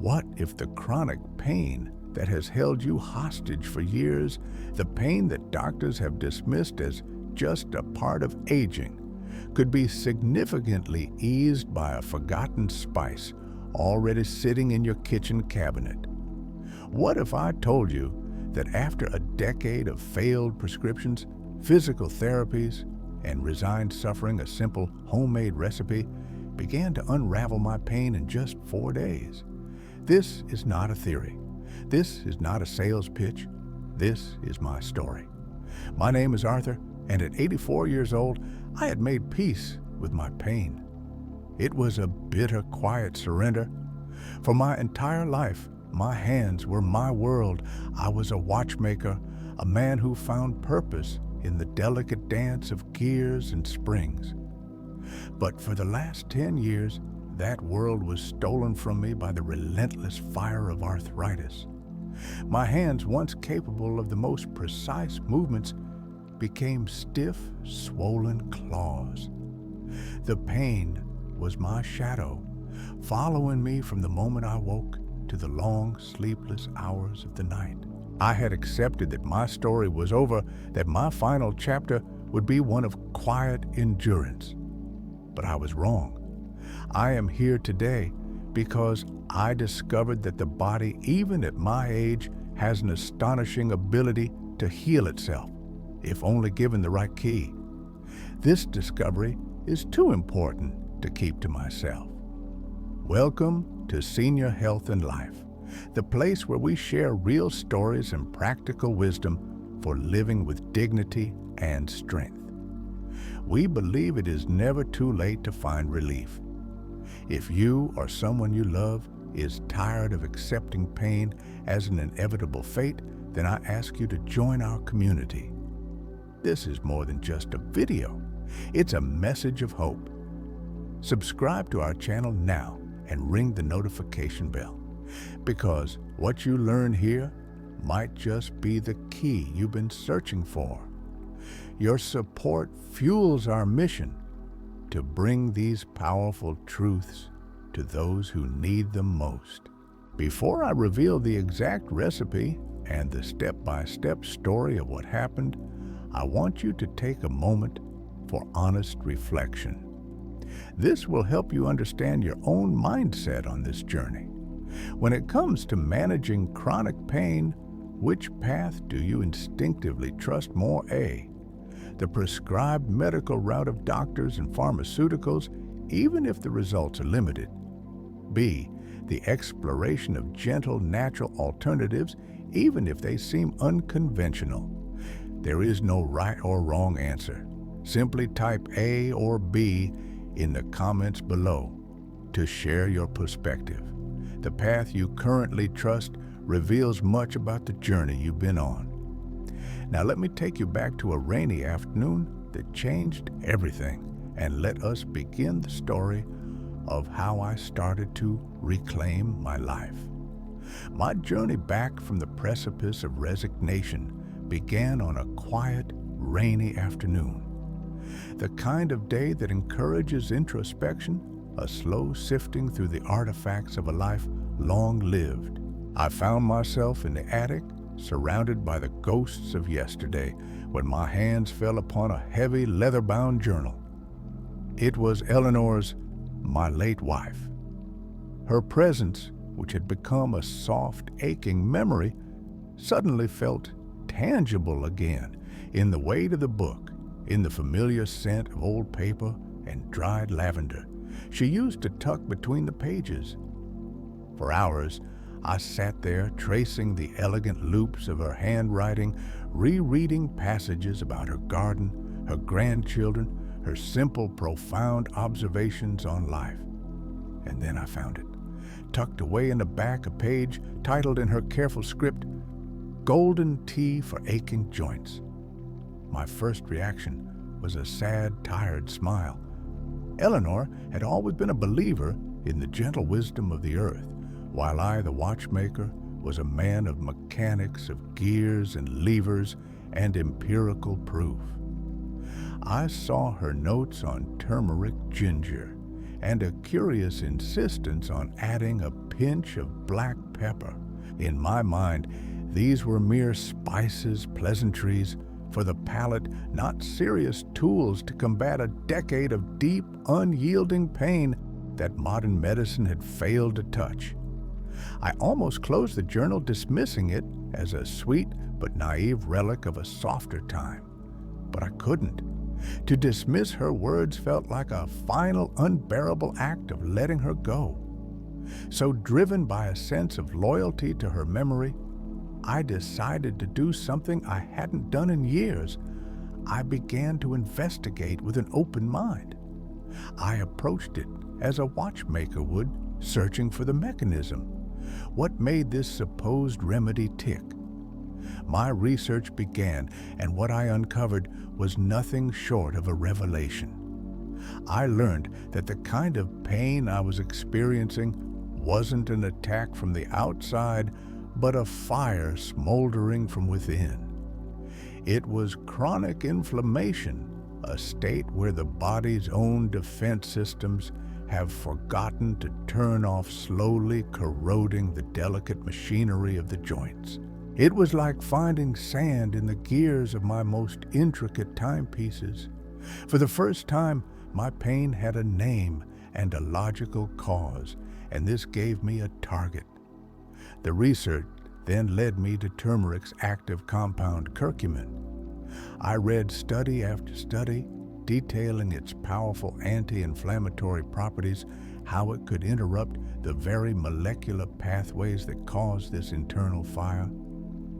What if the chronic pain that has held you hostage for years, the pain that doctors have dismissed as just a part of aging, could be significantly eased by a forgotten spice already sitting in your kitchen cabinet? What if I told you that after a decade of failed prescriptions, physical therapies, and resigned suffering, a simple homemade recipe began to unravel my pain in just 4 days? This is not a theory. This is not a sales pitch. This is my story. My name is Arthur, and at 84 years old, I had made peace with my pain. It was a bitter, quiet surrender. For my entire life, my hands were my world. I was a watchmaker, a man who found purpose in the delicate dance of gears and springs. But for the last 10 years, that world was stolen from me by the relentless fire of arthritis. My hands, once capable of the most precise movements, became stiff, swollen claws. The pain was my shadow, following me from the moment I woke to the long, sleepless hours of the night. I had accepted that my story was over, that my final chapter would be one of quiet endurance. But I was wrong. I am here today because I discovered that the body, even at my age, has an astonishing ability to heal itself, if only given the right key. This discovery is too important to keep to myself. Welcome to Senior Health and Life, the place where we share real stories and practical wisdom for living with dignity and strength. We believe it is never too late to find relief. If you or someone you love is tired of accepting pain as an inevitable fate, then I ask you to join our community. This is more than just a video. It's a message of hope. Subscribe to our channel now and ring the notification bell, because what you learn here might just be the key you've been searching for. Your support fuels our mission to bring these powerful truths to those who need them most. Before I reveal the exact recipe and the step-by-step story of what happened, I want you to take a moment for honest reflection. This will help you understand your own mindset on this journey. When it comes to managing chronic pain, which path do you instinctively trust more? A, the prescribed medical route of doctors and pharmaceuticals, even if the results are limited. B, the exploration of gentle, natural alternatives, even if they seem unconventional. There is no right or wrong answer. Simply type A or B in the comments below to share your perspective. The path you currently trust reveals much about the journey you've been on. Now let me take you back to a rainy afternoon that changed everything, and let us begin the story of how I started to reclaim my life. My journey back from the precipice of resignation began on a quiet, rainy afternoon. The kind of day that encourages introspection, a slow sifting through the artifacts of a life long lived. I found myself in the attic, surrounded by the ghosts of yesterday, when my hands fell upon a heavy leather-bound journal. It was Eleanor's, my late wife. Her presence, which had become a soft, aching memory, suddenly felt tangible again in the weight of the book, in the familiar scent of old paper and dried lavender she used to tuck between the pages. For hours, I sat there tracing the elegant loops of her handwriting, rereading passages about her garden, her grandchildren, her simple, profound observations on life. And then I found it, tucked away in the back, a page titled in her careful script, "Golden Tea for Aching Joints." My first reaction was a sad, tired smile. Eleanor had always been a believer in the gentle wisdom of the earth, while I, the watchmaker, was a man of mechanics, of gears and levers, and empirical proof. I saw her notes on turmeric ginger and a curious insistence on adding a pinch of black pepper. In my mind, these were mere spices, pleasantries for the palate, not serious tools to combat a decade of deep, unyielding pain that modern medicine had failed to touch. I almost closed the journal, dismissing it as a sweet but naive relic of a softer time. But I couldn't. To dismiss her words felt like a final, unbearable act of letting her go. So, driven by a sense of loyalty to her memory, I decided to do something I hadn't done in years. I began to investigate with an open mind. I approached it as a watchmaker would, searching for the mechanism. What made this supposed remedy tick? My research began, and what I uncovered was nothing short of a revelation. I learned that the kind of pain I was experiencing wasn't an attack from the outside, but a fire smoldering from within. It was chronic inflammation, a state where the body's own defense systems have forgotten to turn off, slowly corroding the delicate machinery of the joints. It was like finding sand in the gears of my most intricate timepieces. For the first time, my pain had a name and a logical cause, and this gave me a target. The research then led me to turmeric's active compound curcumin. I read study after study detailing its powerful anti-inflammatory properties, how it could interrupt the very molecular pathways that cause this internal fire.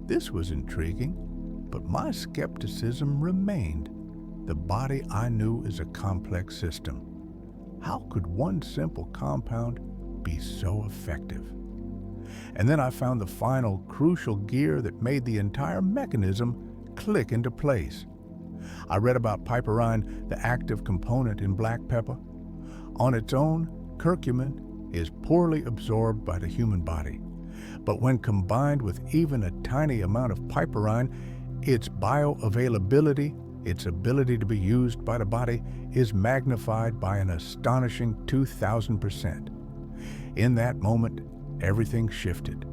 This was intriguing, but my skepticism remained. The body I knew is a complex system. How could one simple compound be so effective? And then I found the final crucial gear that made the entire mechanism click into place. I read about piperine, the active component in black pepper. On its own, curcumin is poorly absorbed by the human body. But when combined with even a tiny amount of piperine, its bioavailability, its ability to be used by the body, is magnified by an astonishing 2,000%. In that moment, everything shifted.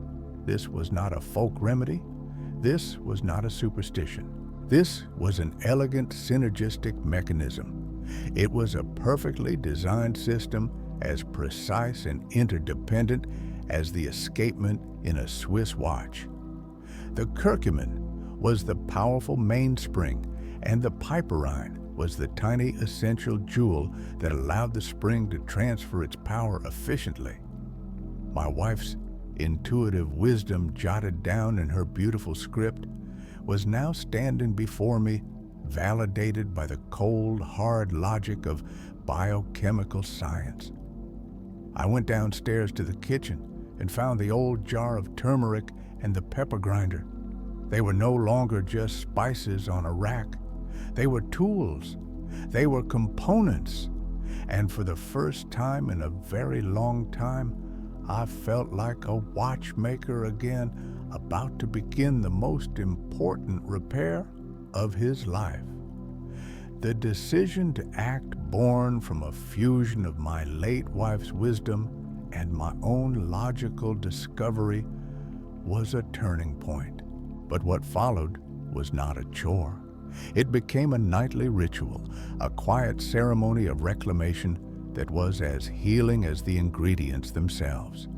This was not a folk remedy. This was not a superstition. This was an elegant synergistic mechanism. It was a perfectly designed system, as precise and interdependent as the escapement in a Swiss watch. The curcumin was the powerful mainspring, and the piperine was the tiny essential jewel that allowed the spring to transfer its power efficiently. My wife's intuitive wisdom, jotted down in her beautiful script, was now standing before me, validated by the cold, hard logic of biochemical science. I went downstairs to the kitchen and found the old jar of turmeric and the pepper grinder. They were no longer just spices on a rack. They were tools. They were components. And for the first time in a very long time, I felt like a watchmaker again, about to begin the most important repair of his life. The decision to act, born from a fusion of my late wife's wisdom and my own logical discovery, was a turning point. But what followed was not a chore. It became a nightly ritual, a quiet ceremony of reclamation that was as healing as the ingredients themselves.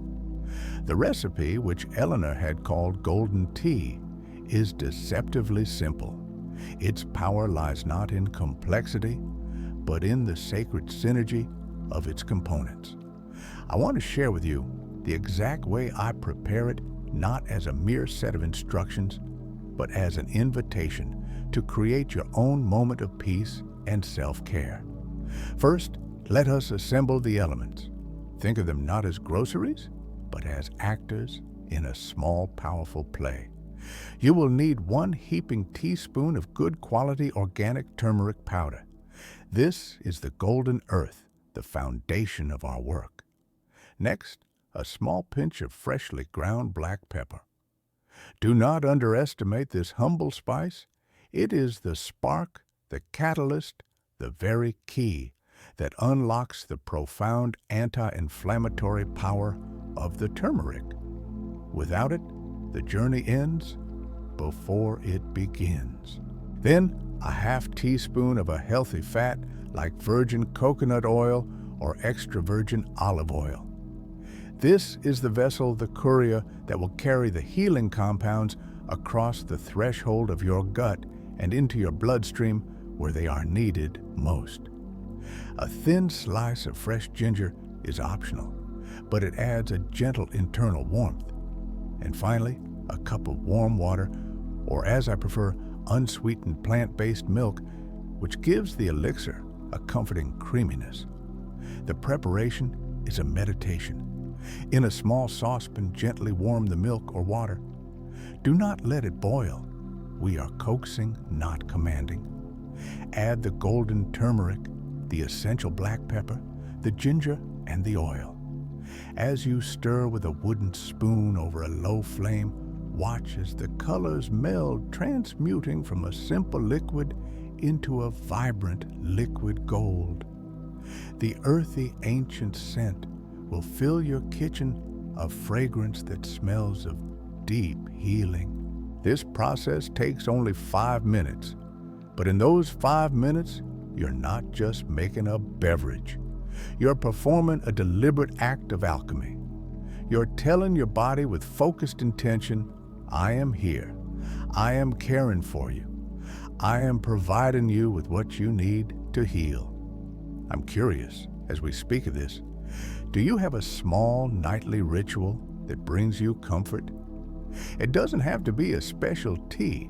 The recipe, which Eleanor had called golden tea, is deceptively simple. Its power lies not in complexity, but in the sacred synergy of its components. I want to share with you the exact way I prepare it, not as a mere set of instructions, but as an invitation to create your own moment of peace and self-care. First, let us assemble the elements. Think of them not as groceries, but as actors in a small, powerful play. You will need 1 heaping teaspoon of good quality organic turmeric powder. This is the golden earth, the foundation of our work. Next, a small pinch of freshly ground black pepper. Do not underestimate this humble spice. It is the spark, the catalyst, the very key, that unlocks the profound anti-inflammatory power of the turmeric. Without it, the journey ends before it begins. Then, a half teaspoon of a healthy fat like virgin coconut oil or extra virgin olive oil. This is the vessel, the courier, that will carry the healing compounds across the threshold of your gut and into your bloodstream where they are needed most. A thin slice of fresh ginger is optional, but it adds a gentle internal warmth. And finally, a cup of warm water, or as I prefer, unsweetened plant-based milk, which gives the elixir a comforting creaminess. The preparation is a meditation. In a small saucepan, gently warm the milk or water. Do not let it boil. We are coaxing, not commanding. Add the golden turmeric, the essential black pepper, the ginger, and the oil. As you stir with a wooden spoon over a low flame, watch as the colors meld, transmuting from a simple liquid into a vibrant liquid gold. The earthy, ancient scent will fill your kitchen, a fragrance that smells of deep healing. This process takes only 5 minutes, but in those 5 minutes, you're not just making a beverage. You're performing a deliberate act of alchemy. You're telling your body with focused intention, I am here. I am caring for you. I am providing you with what you need to heal. I'm curious, as we speak of this, do you have a small nightly ritual that brings you comfort? It doesn't have to be a special tea.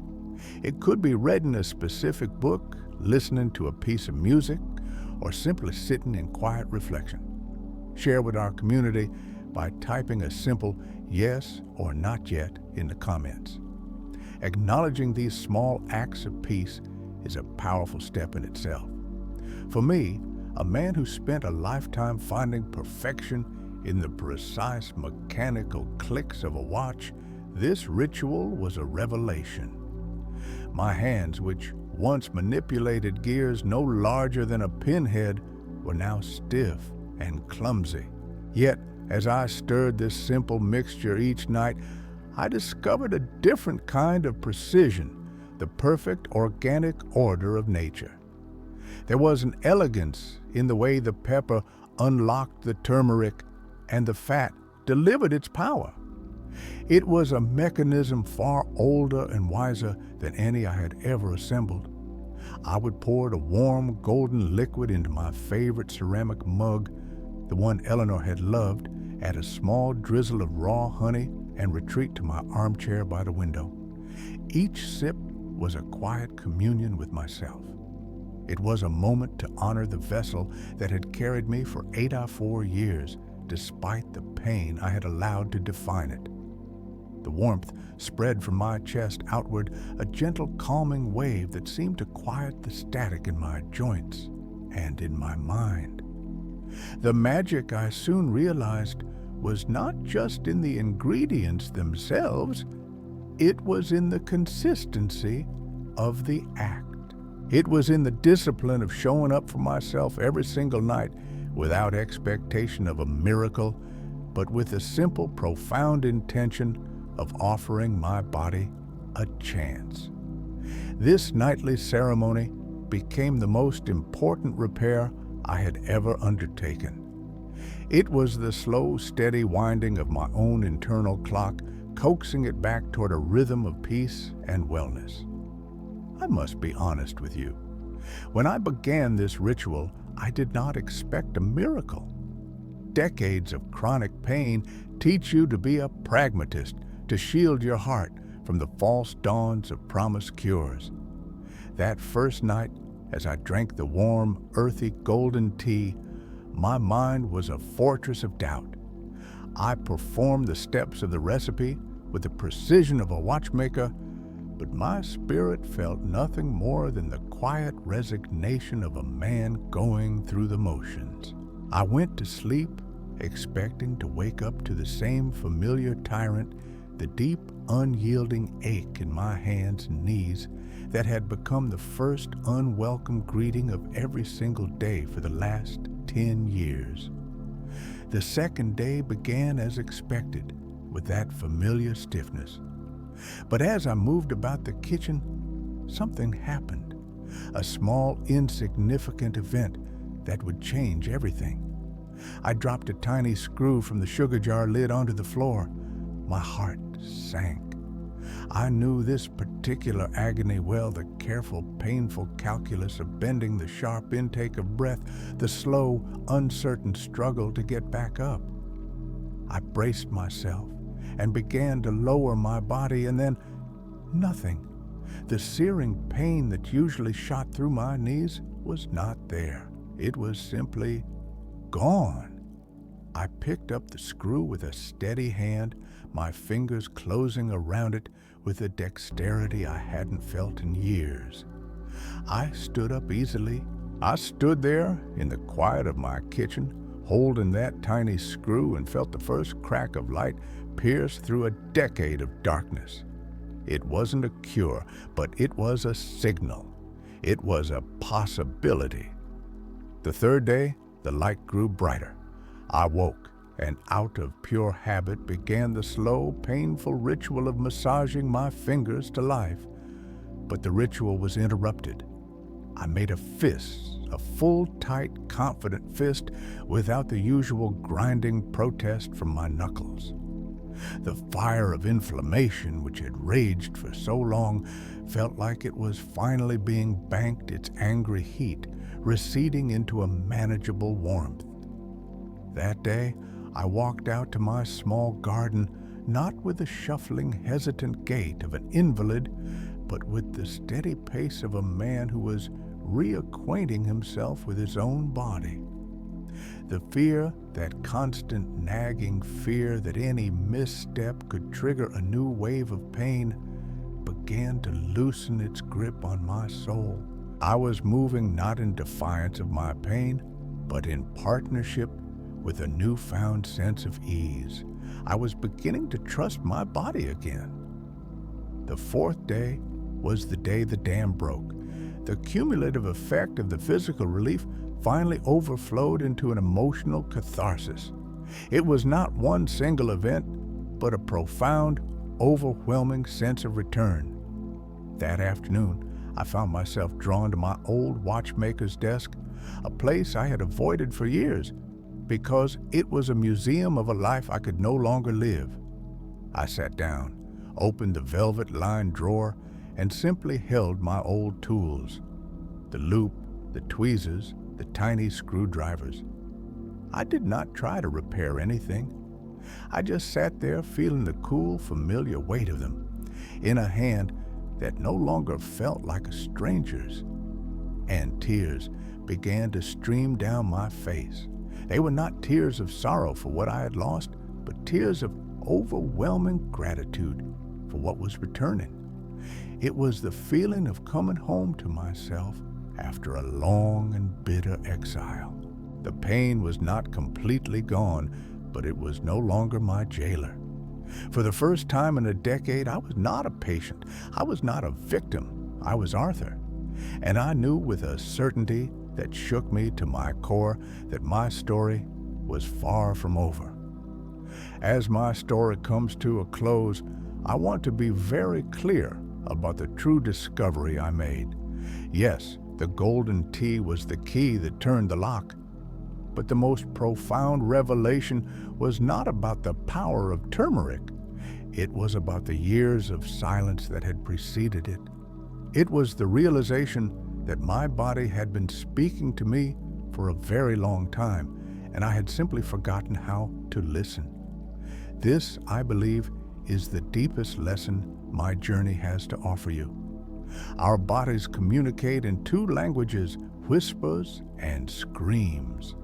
It could be reading a specific book, listening to a piece of music, or simply sitting in quiet reflection. Share with our community by typing a simple yes or not yet in the comments. Acknowledging these small acts of peace is a powerful step in itself. For me, a man who spent a lifetime finding perfection in the precise mechanical clicks of a watch, this ritual was a revelation. My hands, which once manipulated gears no larger than a pinhead, were now stiff and clumsy. Yet, as I stirred this simple mixture each night, I discovered a different kind of precision, the perfect organic order of nature. There was an elegance in the way the pepper unlocked the turmeric and the fat delivered its power. It was a mechanism far older and wiser than any I had ever assembled. I would pour the warm golden liquid into my favorite ceramic mug, the one Eleanor had loved, add a small drizzle of raw honey, and retreat to my armchair by the window. Each sip was a quiet communion with myself. It was a moment to honor the vessel that had carried me for 84 years, despite the pain I had allowed to define it. The warmth spread from my chest outward, a gentle calming wave that seemed to quiet the static in my joints and in my mind. The magic, I soon realized, was not just in the ingredients themselves, it was in the consistency of the act. It was in the discipline of showing up for myself every single night without expectation of a miracle, but with the simple, profound intention of offering my body a chance. This nightly ceremony became the most important repair I had ever undertaken. It was the slow, steady winding of my own internal clock, coaxing it back toward a rhythm of peace and wellness. I must be honest with you. When I began this ritual, I did not expect a miracle. Decades of chronic pain teach you to be a pragmatist, to shield your heart from the false dawns of promised cures. That first night, as I drank the warm, earthy golden tea, my mind was a fortress of doubt. I performed the steps of the recipe with the precision of a watchmaker, but my spirit felt nothing more than the quiet resignation of a man going through the motions. I went to sleep expecting to wake up to the same familiar tyrant the deep, unyielding ache in my hands and knees that had become the first unwelcome greeting of every single day for the last 10 years. The second day began as expected, with that familiar stiffness. But as I moved about the kitchen, something happened. A small, insignificant event that would change everything. I dropped a tiny screw from the sugar jar lid onto the floor. My heart sank. I knew this particular agony well, the careful, painful calculus of bending the sharp intake of breath, the slow, uncertain struggle to get back up. I braced myself and began to lower my body, and then nothing. The searing pain that usually shot through my knees was not there. It was simply gone. I picked up the screw with a steady hand, my fingers closing around it with a dexterity I hadn't felt in years. I stood up easily. I stood there in the quiet of my kitchen, holding that tiny screw, and felt the first crack of light pierce through a decade of darkness. It wasn't a cure, but it was a signal. It was a possibility. The third day, the light grew brighter. I woke, and out of pure habit began the slow, painful ritual of massaging my fingers to life. But the ritual was interrupted. I made a fist, a full, tight, confident fist, without the usual grinding protest from my knuckles. The fire of inflammation, which had raged for so long, felt like it was finally being banked, its angry heat receding into a manageable warmth. That day, I walked out to my small garden, not with the shuffling, hesitant gait of an invalid, but with the steady pace of a man who was reacquainting himself with his own body. The fear, that constant nagging fear that any misstep could trigger a new wave of pain, began to loosen its grip on my soul. I was moving not in defiance of my pain, but in partnership with a newfound sense of ease. I was beginning to trust my body again. The fourth day was the day the dam broke. The cumulative effect of the physical relief finally overflowed into an emotional catharsis. It was not one single event, but a profound, overwhelming sense of return. That afternoon, I found myself drawn to my old watchmaker's desk, a place I had avoided for years because it was a museum of a life I could no longer live. I sat down, opened the velvet-lined drawer, and simply held my old tools: the loop, the tweezers, the tiny screwdrivers. I did not try to repair anything. I just sat there feeling the cool, familiar weight of them in a hand that no longer felt like a stranger's. And tears began to stream down my face. They were not tears of sorrow for what I had lost, but tears of overwhelming gratitude for what was returning. It was the feeling of coming home to myself after a long and bitter exile. The pain was not completely gone, but it was no longer my jailer. For the first time in a decade, I was not a patient. I was not a victim. I was Arthur. And I knew with a certainty that shook me to my core that my story was far from over. As my story comes to a close, I want to be very clear about the true discovery I made. Yes, the golden tea was the key that turned the lock. But the most profound revelation was not about the power of turmeric. It was about the years of silence that had preceded it. It was the realization that my body had been speaking to me for a very long time, and I had simply forgotten how to listen. This, I believe, is the deepest lesson my journey has to offer you. Our bodies communicate in two languages: whispers and screams.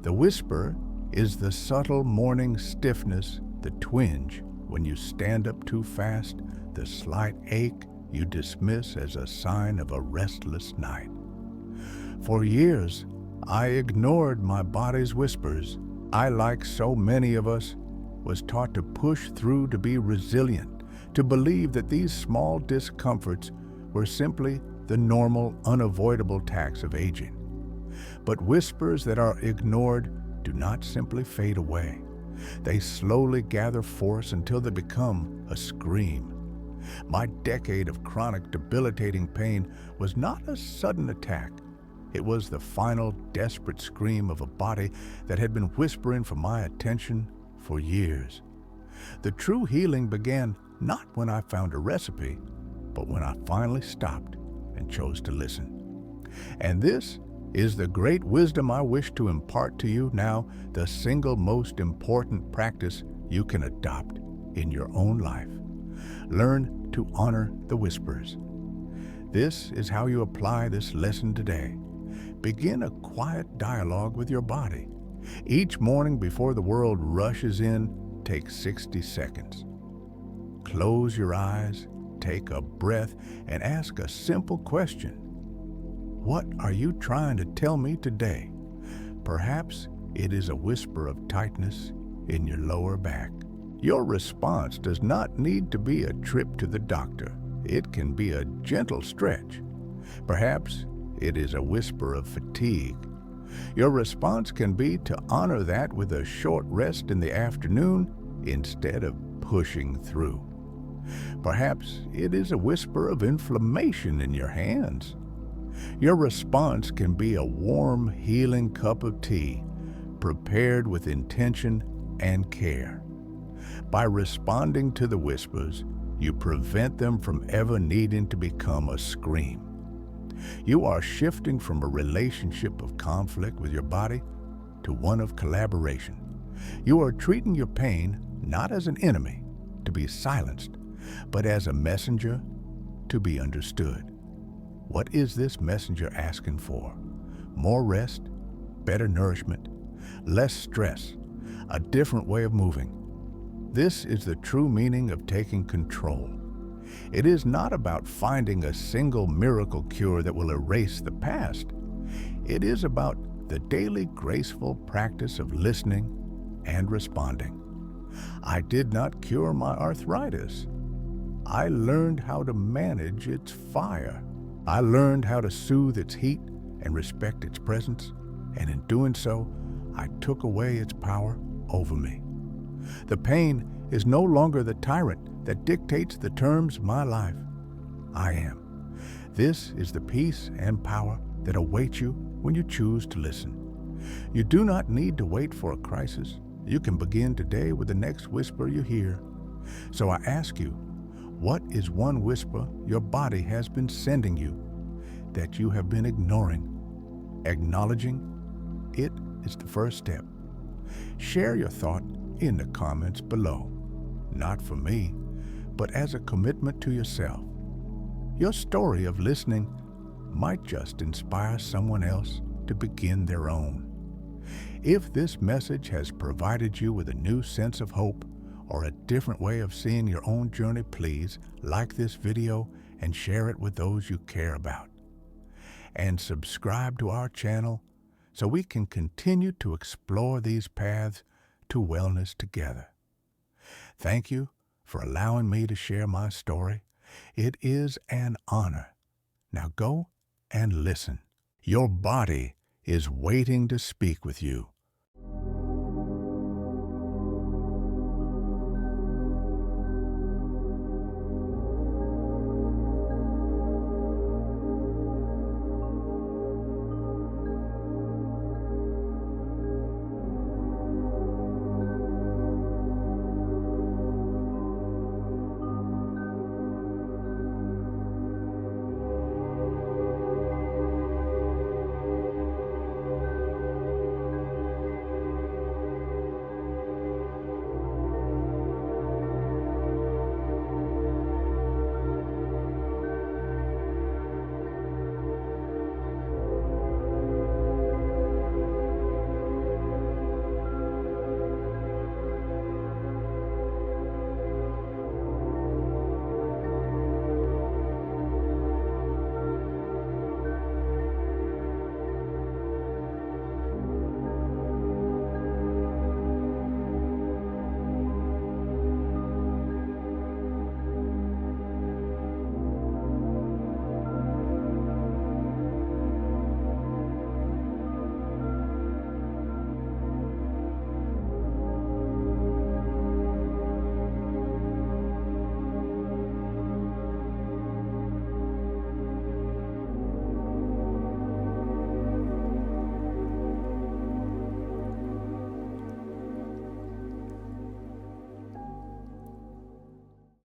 The whisper is the subtle morning stiffness, the twinge when you stand up too fast, the slight ache you dismiss as a sign of a restless night. For years, I ignored my body's whispers. I, like so many of us, was taught to push through, to be resilient, to believe that these small discomforts were simply the normal, unavoidable tax of aging. But whispers that are ignored do not simply fade away. They slowly gather force until they become a scream. My decade of chronic, debilitating pain was not a sudden attack. It was the final, desperate scream of a body that had been whispering for my attention for years. The true healing began not when I found a recipe, but when I finally stopped and chose to listen. And this is the great wisdom I wish to impart to you now, the single most important practice you can adopt in your own life. Learn to honor the whispers. This is how you apply this lesson today. Begin a quiet dialogue with your body. Each morning before the world rushes in, take 60 seconds. Close your eyes, take a breath, and ask a simple question. What are you trying to tell me today? Perhaps it is a whisper of tightness in your lower back. Your response does not need to be a trip to the doctor. It can be a gentle stretch. Perhaps it is a whisper of fatigue. Your response can be to honor that with a short rest in the afternoon instead of pushing through. Perhaps it is a whisper of inflammation in your hands. Your response can be a warm, healing cup of tea, prepared with intention and care. By responding to the whispers, you prevent them from ever needing to become a scream. You are shifting from a relationship of conflict with your body to one of collaboration. You are treating your pain not as an enemy to be silenced, but as a messenger to be understood. What is this messenger asking for? More rest, better nourishment, less stress, a different way of moving. This is the true meaning of taking control. It is not about finding a single miracle cure that will erase the past. It is about the daily graceful practice of listening and responding. I did not cure my arthritis. I learned how to manage its fire. I learned how to soothe its heat and respect its presence, and in doing so, I took away its power over me. The pain is no longer the tyrant that dictates the terms of my life. I am. This is the peace and power that await you when you choose to listen. You do not need to wait for a crisis. You can begin today with the next whisper you hear. So I ask you, what is one whisper your body has been sending you that you have been ignoring? Acknowledging it is the first step. Share your thought in the comments below, not for me, but as a commitment to yourself. Your story of listening might just inspire someone else to begin their own. If this message has provided you with a new sense of hope or a different way of seeing your own journey, please like this video and share it with those you care about. And subscribe to our channel so we can continue to explore these paths to wellness together. Thank you for allowing me to share my story. It is an honor. Now go and listen. Your body is waiting to speak with you.